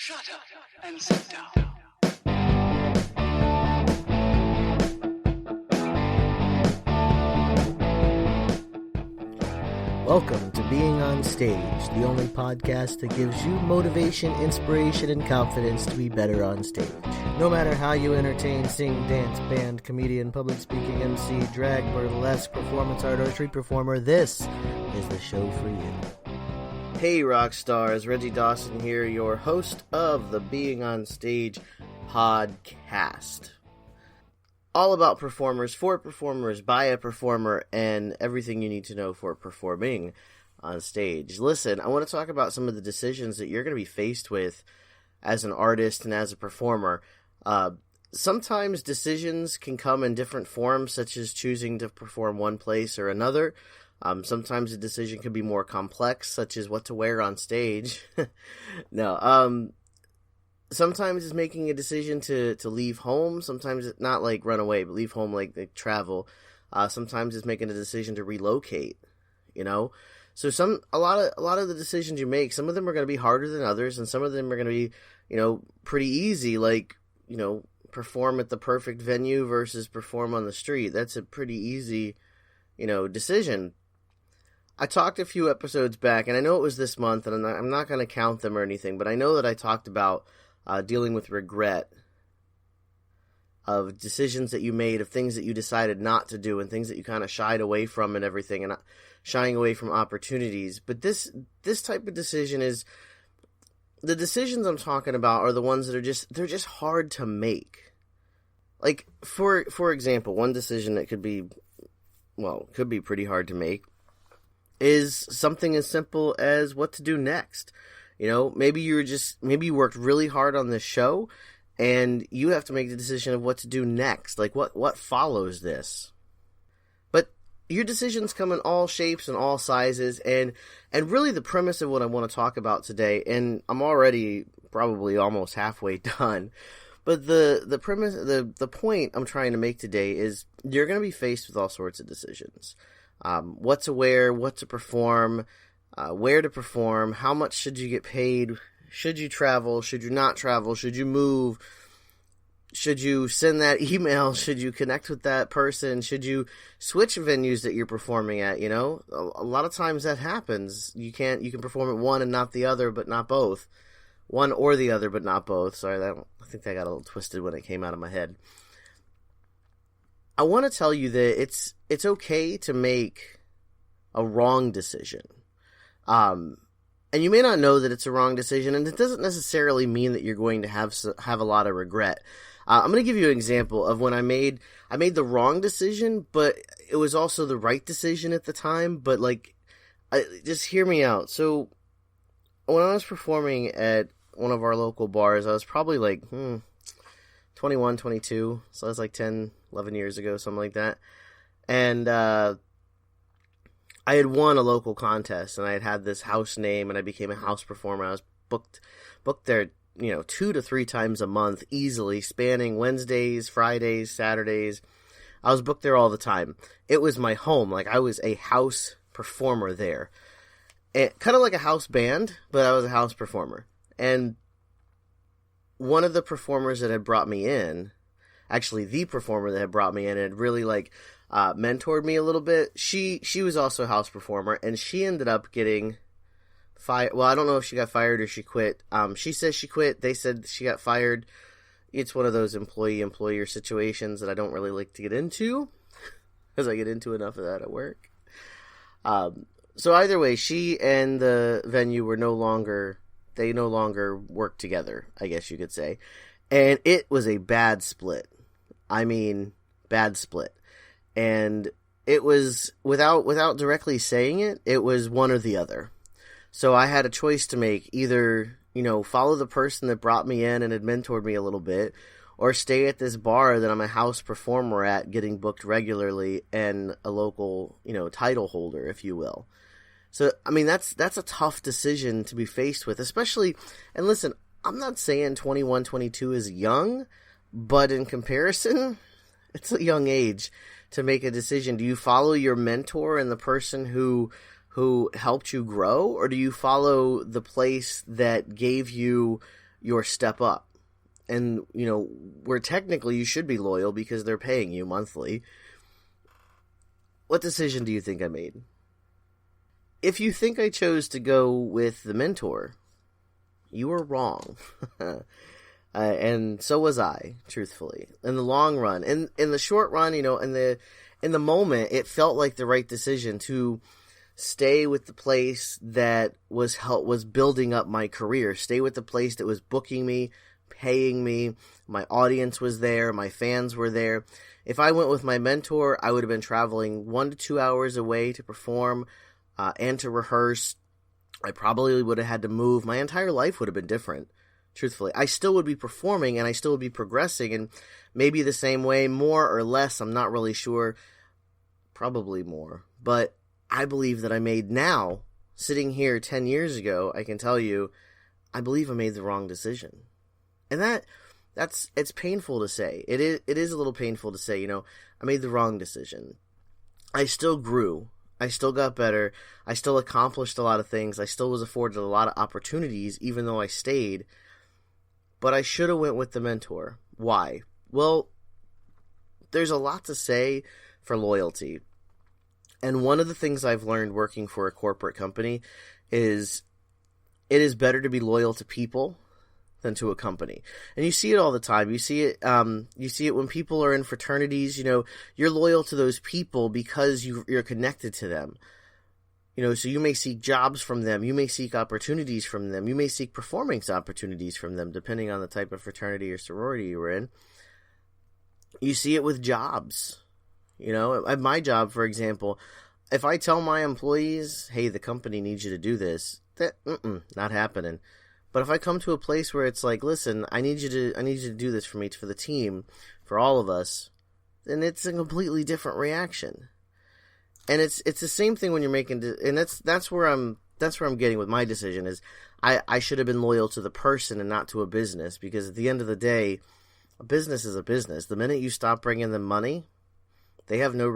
Shut up and sit down. Welcome to Being on Stage, the only podcast that gives you motivation, inspiration, and confidence to be better on stage. No matter how you entertain, sing, dance, band, comedian, public speaking, MC, drag, burlesque, performance art, or street performer, this is the show for you. Hey rock stars, Reggie Dawson here, your host of the Being on Stage podcast. All about performers, for performers, by a performer, and everything you need to know for performing on stage. Listen, I want to talk about some of the decisions that you're going to be faced with as an artist and as a performer. Sometimes decisions can come in different forms, such as choosing to perform one place or another. Sometimes a decision can be more complex, such as what to wear on stage. Sometimes it's making a decision to leave home. Sometimes it's not like run away, but leave home like travel. Sometimes it's making a decision to relocate, you know? So a lot of the decisions you make, some of them are going to be harder than others, and some of them are going to be, pretty easy, like, perform at the perfect venue versus perform on the street. That's a pretty easy, decision. I talked a few episodes back, and I know it was this month, and I'm not going to count them or anything, but I know that I talked about dealing with regret of decisions that you made, of things that you decided not to do, and things that you kind of shied away from and everything, and shying away from opportunities. But this type of decision is, the decisions I'm talking about are the ones that they're just hard to make. Like, for example, one decision that could be pretty hard to make is something as simple as what to do next. Maybe you worked really hard on this show, and you have to make the decision of what to do next. Like, what follows this? But your decisions come in all shapes and all sizes, and really the premise of what I want to talk about today, and I'm already probably almost halfway done, but the premise, the point I'm trying to make today is you're going to be faced with all sorts of decisions. What to wear, what to perform, where to perform, how much should you get paid, should you travel, should you not travel, should you move, should you send that email, should you connect with that person, should you switch venues that you're performing at, A lot of times that happens. You can perform at one and not the other, but not both. One or the other, but not both. Sorry, I think that got a little twisted when it came out of my head. I want to tell you that it's okay to make a wrong decision. And you may not know that it's a wrong decision, and it doesn't necessarily mean that you're going to have a lot of regret. I'm going to give you an example of when I made the wrong decision, but it was also the right decision at the time. But just hear me out. So when I was performing at one of our local bars, I was probably 21, 22. So that was 10, 11 years ago, something like that. And I had won a local contest, and I had this house name, and I became a house performer. I was booked there, 2 to 3 times a month, easily, spanning Wednesdays, Fridays, Saturdays. I was booked there all the time. It was my home. I was a house performer there. Kind of like a house band, but I was a house performer. And one of the performers that had brought me in, actually the performer that had brought me in, had really mentored me a little bit. She was also a house performer, and she ended up getting fired. Well, I don't know if she got fired or she quit. She says she quit. They said she got fired. It's one of those employee-employer situations that I don't really like to get into, because I get into enough of that at work. So either way, she and the venue no longer work together, I guess you could say. And it was a bad split. I mean, bad split. And it was, without directly saying it, it was one or the other. So I had a choice to make, either, follow the person that brought me in and had mentored me a little bit, or stay at this bar that I'm a house performer at, getting booked regularly, and a local, title holder, if you will. So, I mean, that's a tough decision to be faced with, especially, and listen, I'm not saying 21, 22 is young, but in comparison, it's a young age to make a decision. Do you follow your mentor and the person who helped you grow, or do you follow the place that gave you your step up. And, where technically you should be loyal because they're paying you monthly. What decision do you think I made? If you think I chose to go with the mentor, you were wrong. And so was I, truthfully. In the long run. In the short run, in the moment, it felt like the right decision to stay with the place that was building up my career. Stay with the place that was booking me, paying me. My audience was there. My fans were there. If I went with my mentor, I would have been traveling 1 to 2 hours away to perform and to rehearse. I probably would have had to move. My entire life would have been different, truthfully. I still would be performing and I still would be progressing, and maybe the same way, more or less, I'm not really sure. Probably more. But I believe that I made now, sitting here 10 years ago, I can tell you, I believe I made the wrong decision. And it's painful to say. It is a little painful to say, I made the wrong decision. I still grew. I still got better. I still accomplished a lot of things. I still was afforded a lot of opportunities, even though I stayed. But I should have went with the mentor. Why? Well, there's a lot to say for loyalty. And one of the things I've learned working for a corporate company is it is better to be loyal to people than to a company. And you see it all the time. You see it when people are in fraternities. You're loyal to those people because you're connected to them. So you may seek jobs from them. You may seek opportunities from them. You may seek performance opportunities from them, depending on the type of fraternity or sorority you were in. You see it with jobs. At my job, for example, if I tell my employees, hey, the company needs you to do this, not happening. But if I come to a place where it's like, listen, I need you to do this for me, for the team, for all of us, then it's a completely different reaction. And it's the same thing when you're making, and that's where I'm getting with my decision is I should have been loyal to the person and not to a business, because at the end of the day, a business is a business. The minute you stop bringing them money, they have no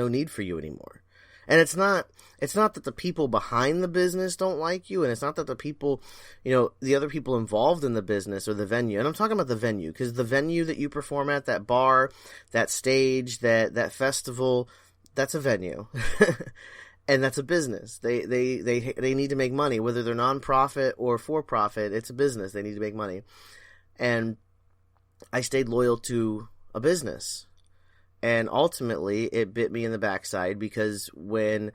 need for you anymore. And it's not that the people behind the business don't like you, and it's not that the people, the other people involved in the business or the venue, and I'm talking about the venue, because the venue that you perform at, that bar, that stage, that festival, that's a venue. And that's a business. They need to make money, whether they're nonprofit or for profit. It's a business. They need to make money. And I stayed loyal to a business. And ultimately, it bit me in the backside, because when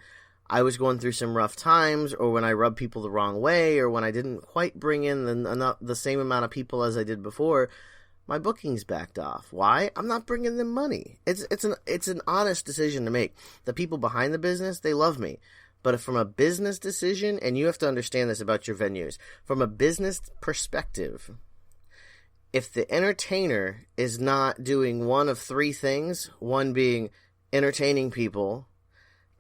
I was going through some rough times, or when I rubbed people the wrong way, or when I didn't quite bring in the same amount of people as I did before, my bookings backed off. Why? I'm not bringing them money. It's an honest decision to make. The people behind the business, they love me. But from a business decision, and you have to understand this about your venues, from a business perspective, if the entertainer is not doing one of three things, one being entertaining people,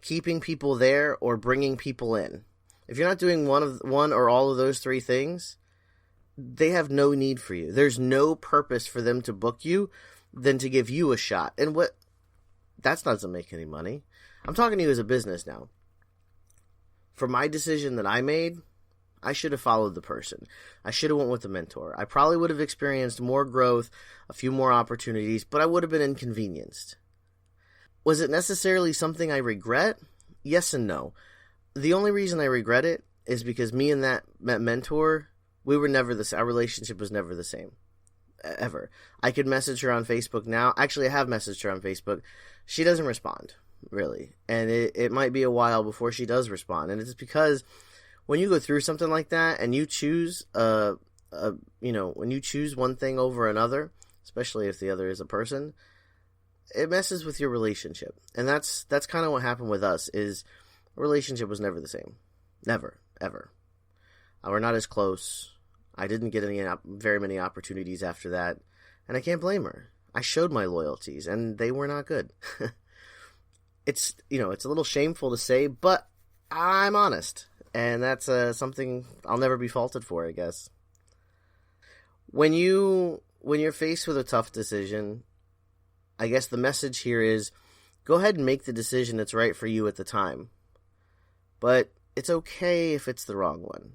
keeping people there, or bringing people in, if you're not doing one or all of those three things, they have no need for you. There's no purpose for them to book you than to give you a shot. And that doesn't make any money. I'm talking to you as a business now. For my decision that I made, I should have followed the person. I should have went with the mentor. I probably would have experienced more growth, a few more opportunities, but I would have been inconvenienced. Was it necessarily something I regret? Yes and no. The only reason I regret it is because me and that mentor, we were never our relationship was never the same. Ever. I could message her on Facebook now. Actually, I have messaged her on Facebook. She doesn't respond, really. And it might be a while before she does respond. And it's because when you go through something like that and you choose when you choose one thing over another, especially if the other is a person, it messes with your relationship. And that's kind of what happened with us, is the relationship was never the same. Never, ever. We're not as close. I didn't get very many opportunities after that, and I can't blame her. I showed my loyalties, and they were not good. It's a little shameful to say, but I'm honest, and that's something I'll never be faulted for, I guess. When you're faced with a tough decision, I guess the message here is, go ahead and make the decision that's right for you at the time. But it's okay if it's the wrong one.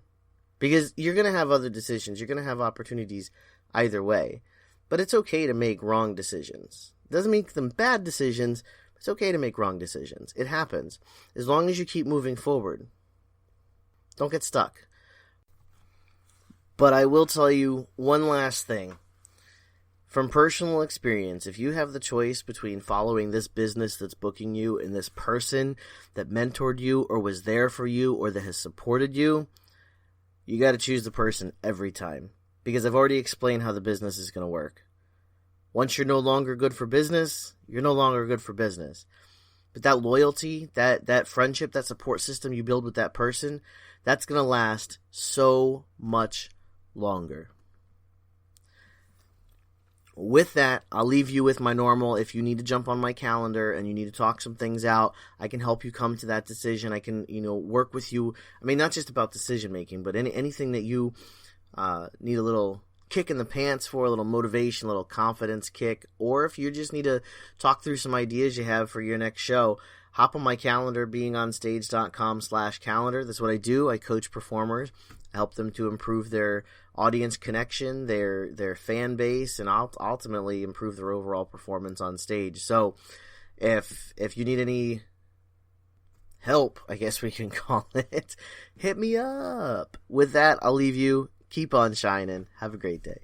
Because you're going to have other decisions. You're going to have opportunities either way. But it's okay to make wrong decisions. It doesn't make them bad decisions. It's okay to make wrong decisions. It happens. As long as you keep moving forward. Don't get stuck. But I will tell you one last thing. From personal experience, if you have the choice between following this business that's booking you and this person that mentored you or was there for you or that has supported you, you got to choose the person every time. Because I've already explained how the business is going to work. Once you're no longer good for business, you're no longer good for business. But that loyalty, that friendship, that support system you build with that person, that's going to last so much longer. With that, I'll leave you with my normal. If you need to jump on my calendar and you need to talk some things out, I can help you come to that decision. I can, work with you. I mean, not just about decision making, but anything that you need a little kick in the pants for, a little motivation, a little confidence kick, or if you just need to talk through some ideas you have for your next show, hop on my calendar, beingonstage.com/calendar. That's what I do. I coach performers, help them to improve their audience connection, their fan base, and ultimately improve their overall performance on stage. So if you need any help, I guess we can call it, hit me up. With that, I'll leave you. Keep on shining. Have a great day.